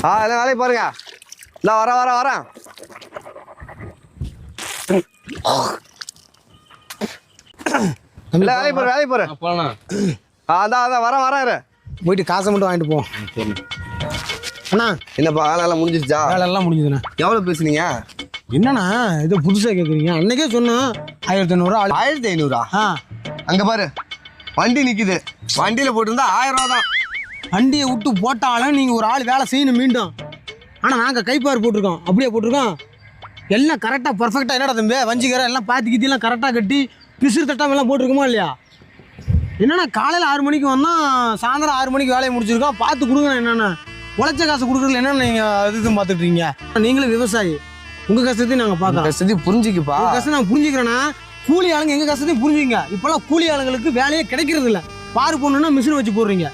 எல்லாம் வேலையை பாருங்க. இல்லை வரேன். இல்லை வேலையை போரு. அதான் வரேன். போயிட்டு காசை மட்டும் வாங்கிட்டு போவோம். அண்ணா என்னப்பா வேலை முடிஞ்சிருச்சா? வேலையெல்லாம் முடிஞ்சுதுண்ணா. எவ்வளோ பேசுனீங்க? என்னண்ணா இது புதுசாக கேட்குறீங்க? அன்னைக்கே சொன்னோம் 1500. 1500? அங்கே பாரு வண்டி நிற்கிது. வண்டியில் போட்டிருந்தா 1000 ரூபா தான். வண்டியை விட்டு போட்டாலும் நீங்கள் ஒரு ஆள் வேலை செய்யணும் மீண்டும். ஆனால் நாங்கள் கைப்பார் போட்டிருக்கோம். அப்படியே போட்டிருக்கோம். எல்லாம் கரெக்டாக பர்ஃபெக்டாக. என்னடா தம்பி வஞ்சிக்கிற எல்லாம் கீத்தியெல்லாம் கரெக்டாக கட்டி பிசுறு தட்டாமல் எல்லாம் போட்டிருக்குமா இல்லையா? என்னென்னா காலையில் 6 மணிக்கு வந்தால் சாயந்தரம் 6 மணிக்கு வேலையை முடிச்சிருக்கோம். பார்த்து கொடுங்க. என்னென்ன உழைச்ச காசு கொடுக்குறதுல என்னென்ன நீங்கள் இதுன்னு பார்த்துட்றீங்க? நீங்களும் விவசாயி, உங்கள் கஷ்டத்தையும் நாங்கள் பார்க்கலாம். கஷ்டத்தையும் புரிஞ்சுக்குப்பா. கஷ்டம் நான் புரிஞ்சுக்கிறேன்னா கூலி ஆளுங்க எங்கள் கஷ்டத்தையும் புரிஞ்சுங்க. இப்போல்லாம் கூலி ஆளுங்களுக்கு வேலையே கிடைக்கிறது இல்லை. பாரு போடணுன்னா மிஷின் வச்சு போடுறீங்க.